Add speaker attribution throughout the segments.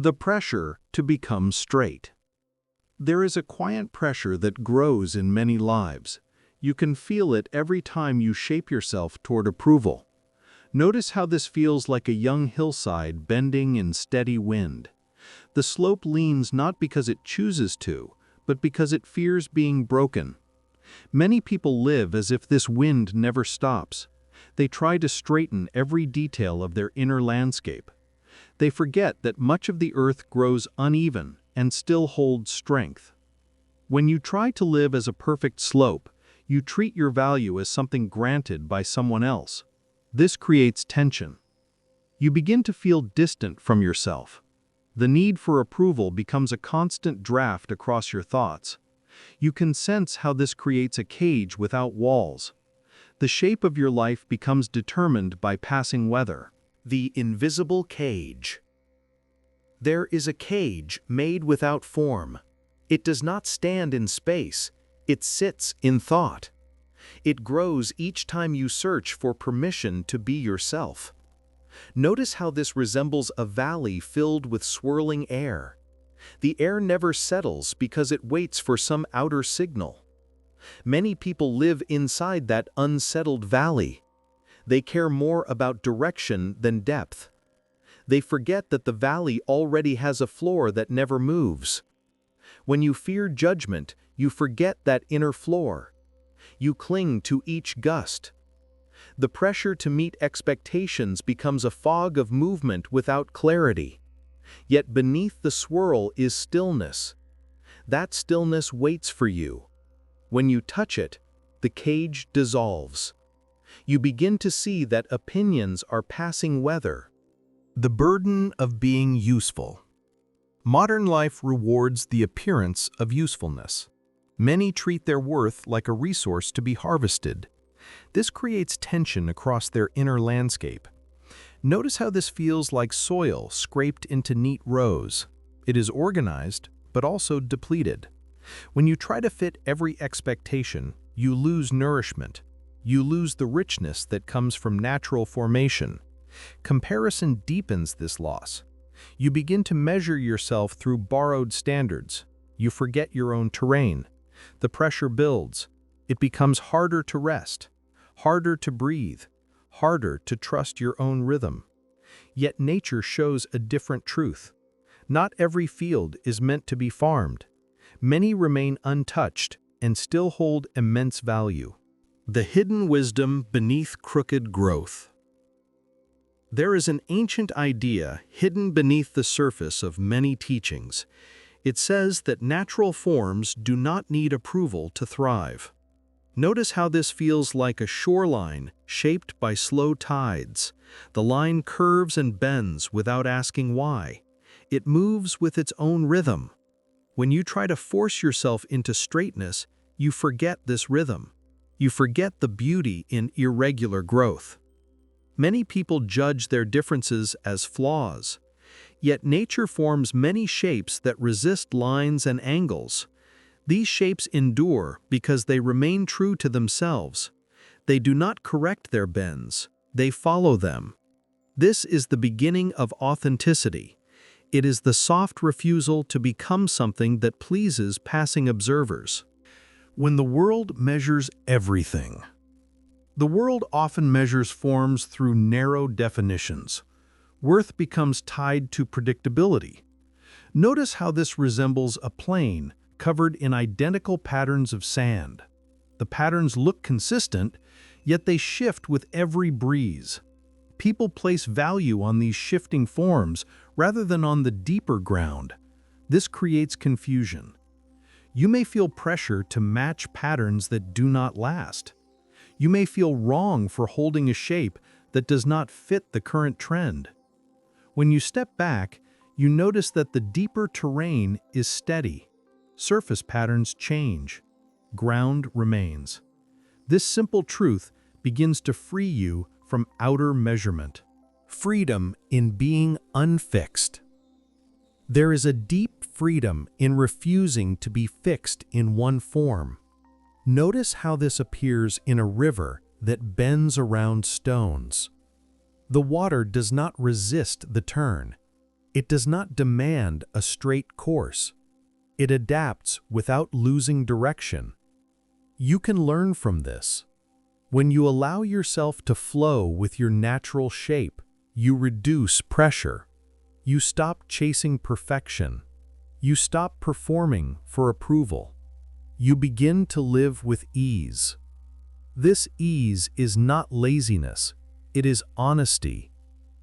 Speaker 1: The pressure to become straight. There is a quiet pressure that grows in many lives. You can feel it every time you shape yourself toward approval. Notice how this feels like a young hillside bending in steady wind. The slope leans not because it chooses to, but because it fears being broken. Many people live as if this wind never stops. They try to straighten every detail of their inner landscape. They forget that much of the earth grows uneven and still holds strength. When you try to live as a perfect slope, you treat your value as something granted by someone else. This creates tension. You begin to feel distant from yourself. The need for approval becomes a constant draft across your thoughts. You can sense how this creates a cage without walls. The shape of your life becomes determined by passing weather. The invisible cage. There is a cage made without form. It does not stand in space, it sits in thought. It grows each time you search for permission to be yourself. Notice how this resembles a valley filled with swirling air. The air never settles because it waits for some outer signal. Many people live inside that unsettled valley. They care more about direction than depth. They forget that the valley already has a floor that never moves. When you fear judgment, you forget that inner floor. You cling to each gust. The pressure to meet expectations becomes a fog of movement without clarity. Yet beneath the swirl is stillness. That stillness waits for you. When you touch it, the cage dissolves. You begin to see that opinions are passing weather. The burden of being useful. Modern life rewards the appearance of usefulness. Many treat their worth like a resource to be harvested. This creates tension across their inner landscape. Notice how this feels like soil scraped into neat rows. It is organized, but also depleted. When you try to fit every expectation, you lose nourishment. You lose the richness that comes from natural formation. Comparison deepens this loss. You begin to measure yourself through borrowed standards. You forget your own terrain. The pressure builds. It becomes harder to rest, harder to breathe, harder to trust your own rhythm. Yet nature shows a different truth. Not every field is meant to be farmed. Many remain untouched and still hold immense value. The hidden wisdom beneath crooked growth. There is an ancient idea hidden beneath the surface of many teachings. It says that natural forms do not need approval to thrive. Notice how this feels like a shoreline shaped by slow tides. The line curves and bends without asking why. It moves with its own rhythm. When you try to force yourself into straightness, you forget this rhythm. You forget the beauty in irregular growth. Many people judge their differences as flaws. Yet nature forms many shapes that resist lines and angles. These shapes endure because they remain true to themselves. They do not correct their bends, they follow them. This is the beginning of authenticity. It is the soft refusal to become something that pleases passing observers. When the world measures everything. The world often measures forms through narrow definitions. Worth becomes tied to predictability. Notice how this resembles a plane covered in identical patterns of sand. The patterns look consistent, yet they shift with every breeze. People place value on these shifting forms rather than on the deeper ground. This creates confusion. You may feel pressure to match patterns that do not last. You may feel wrong for holding a shape that does not fit the current trend. When you step back, you notice that the deeper terrain is steady. Surface patterns change. Ground remains. This simple truth begins to free you from outer measurement. Freedom in being unfixed. There is a deep freedom in refusing to be fixed in one form. Notice how this appears in a river that bends around stones. The water does not resist the turn. It does not demand a straight course. It adapts without losing direction. You can learn from this. When you allow yourself to flow with your natural shape, you reduce pressure. You stop chasing perfection. You stop performing for approval. You begin to live with ease. This ease is not laziness. It is honesty.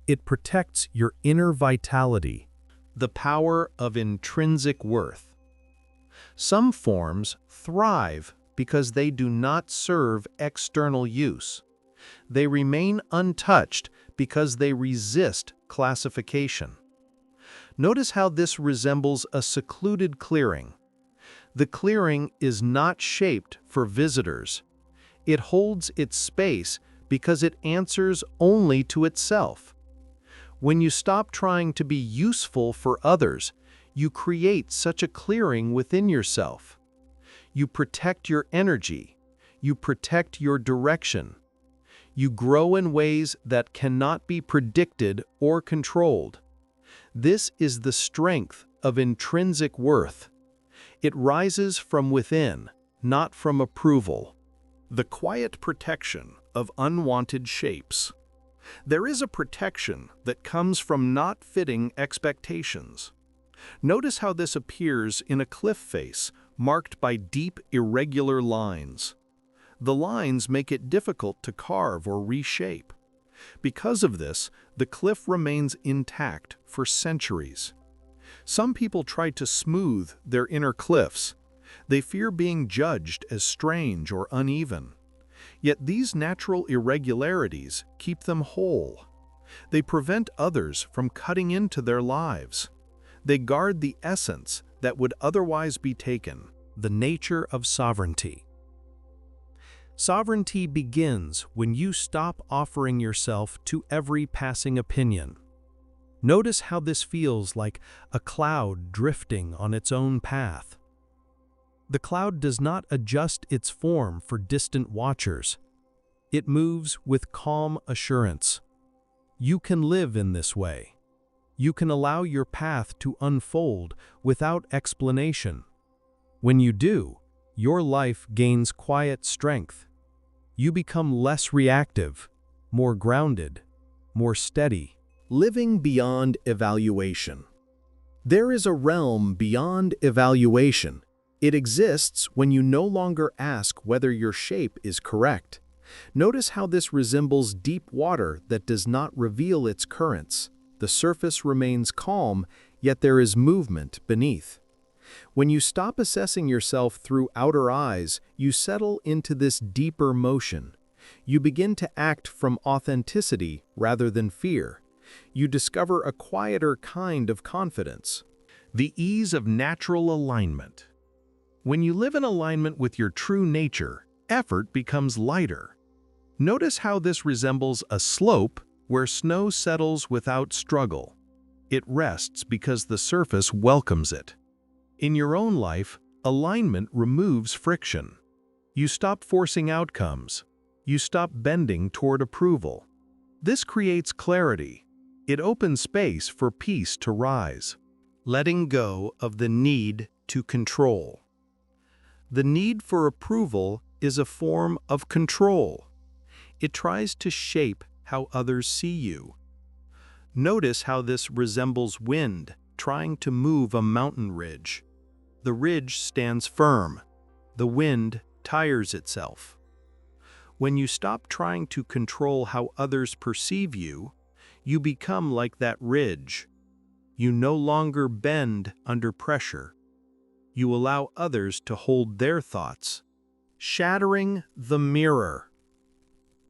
Speaker 1: It protects your inner vitality. The power of intrinsic worth. Some forms thrive because they do not serve external use. They remain untouched because they resist classification. Notice how this resembles a secluded clearing. The clearing is not shaped for visitors. It holds its space because it answers only to itself. When you stop trying to be useful for others, you create such a clearing within yourself. You protect your energy. You protect your direction. You grow in ways that cannot be predicted or controlled. This is the strength of intrinsic worth. It rises from within, not from approval. The quiet protection of unwanted shapes. There is a protection that comes from not fitting expectations. Notice how this appears in a cliff face marked by deep, irregular lines. The lines make it difficult to carve or reshape. Because of this, the cliff remains intact for centuries. Some people try to smooth their inner cliffs. They fear being judged as strange or uneven. Yet these natural irregularities keep them whole. They prevent others from cutting into their lives. They guard the essence that would otherwise be taken, the nature of sovereignty. Sovereignty begins when you stop offering yourself to every passing opinion. Notice how this feels like a cloud drifting on its own path. The cloud does not adjust its form for distant watchers. It moves with calm assurance. You can live in this way. You can allow your path to unfold without explanation. When you do, your life gains quiet strength. You become less reactive, more grounded, more steady. Living beyond evaluation. There is a realm beyond evaluation. It exists when you no longer ask whether your shape is correct. Notice how this resembles deep water that does not reveal its currents. The surface remains calm, yet there is movement beneath. When you stop assessing yourself through outer eyes, you settle into this deeper motion. You begin to act from authenticity rather than fear. You discover a quieter kind of confidence. The ease of natural alignment. When you live in alignment with your true nature, effort becomes lighter. Notice how this resembles a slope where snow settles without struggle. It rests because the surface welcomes it. In your own life, alignment removes friction. You stop forcing outcomes. You stop bending toward approval. This creates clarity. It opens space for peace to rise. Letting go of the need to control. The need for approval is a form of control. It tries to shape how others see you. Notice how this resembles wind trying to move a mountain ridge. The ridge stands firm. The wind tires itself. When you stop trying to control how others perceive you, you become like that ridge. You no longer bend under pressure. You allow others to hold their thoughts. Shattering the mirror.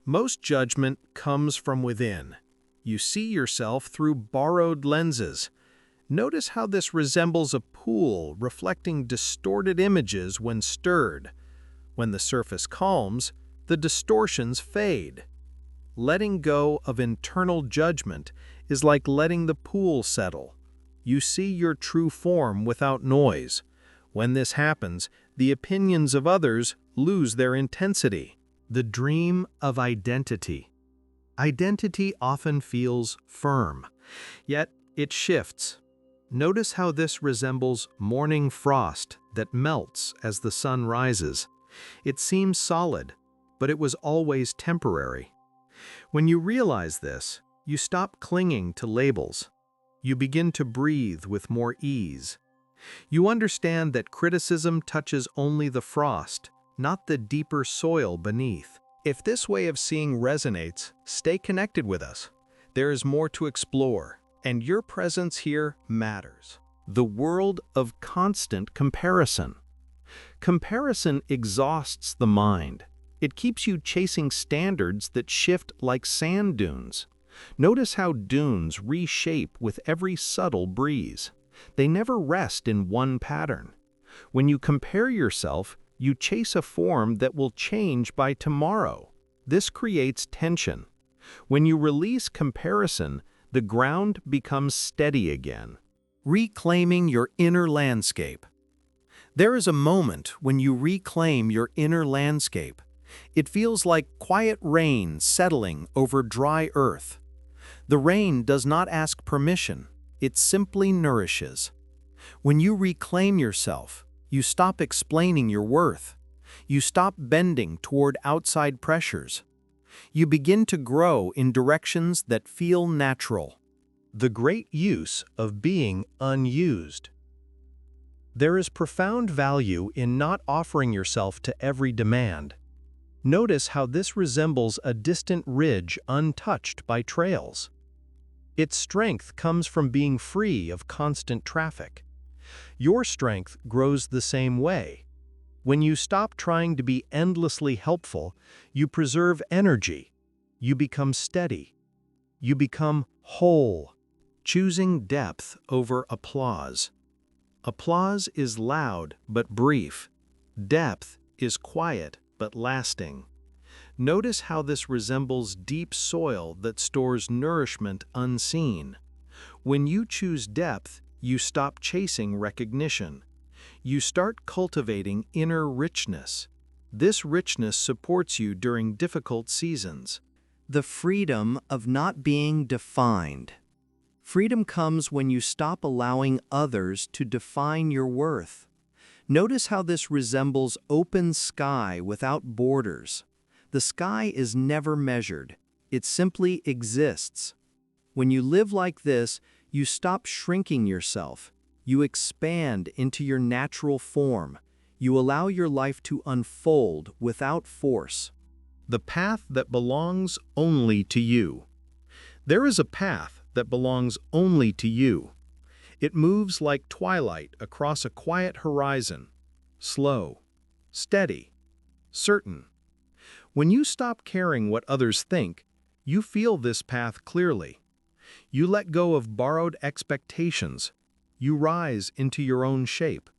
Speaker 1: Most judgment comes from within. You see yourself through borrowed lenses. Notice how this resembles a pool reflecting distorted images when stirred. When the surface calms, the distortions fade. Letting go of internal judgment is like letting the pool settle. You see your true form without noise. When this happens, the opinions of others lose their intensity. The dream of identity. Identity often feels firm, yet It shifts. Notice how this resembles morning frost that melts as the sun rises. It seems solid, but it was always temporary. When you realize this, you stop clinging to labels. You begin to breathe with more ease. You understand that criticism touches only the frost, not the deeper soil beneath. If this way of seeing resonates, stay connected with us. There is more to explore, and your presence here matters. The world of constant comparison. Comparison exhausts the mind. It keeps you chasing standards that shift like sand dunes. Notice how dunes reshape with every subtle breeze. They never rest in one pattern. When you compare yourself, you chase a form that will change by tomorrow. This creates tension. When you release comparison, the ground becomes steady again. Reclaiming your inner landscape. There is a moment when you reclaim your inner landscape. It feels like quiet rain settling over dry earth. The rain does not ask permission. It simply nourishes. When you reclaim yourself, you stop explaining your worth. You stop bending toward outside pressures. You begin to grow in directions that feel natural. The great use of being unused. There is profound value in not offering yourself to every demand. Notice how this resembles a distant ridge untouched by trails. Its strength comes from being free of constant traffic. Your strength grows the same way. When you stop trying to be endlessly helpful, you preserve energy. You become steady. You become whole. Choosing depth over applause. Applause is loud but brief. Depth is quiet but lasting. Notice how this resembles deep soil that stores nourishment unseen. When you choose depth, you stop chasing recognition. You start cultivating inner richness. This richness supports you during difficult seasons. The freedom of not being defined. Freedom comes when you stop allowing others to define your worth. Notice how this resembles open sky without borders. The sky is never measured. It simply exists. When you live like this, you stop shrinking yourself. You expand into your natural form. You allow your life to unfold without force. The path that belongs only to you. There is a path that belongs only to you. It moves like twilight across a quiet horizon. Slow, steady, certain. When you stop caring what others think, you feel this path clearly. You let go of borrowed expectations. You rise into your own shape.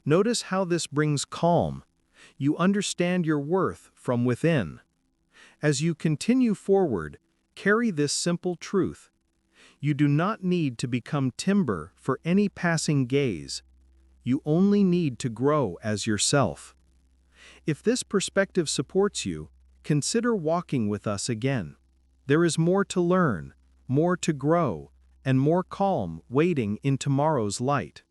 Speaker 1: Notice how this brings calm. You understand your worth from within. As you continue forward, carry this simple truth. You do not need to become timber for any passing gaze. You only need to grow as yourself. If this perspective supports you, consider walking with us again. There is more to learn, more to grow, and more calm waiting in tomorrow's light.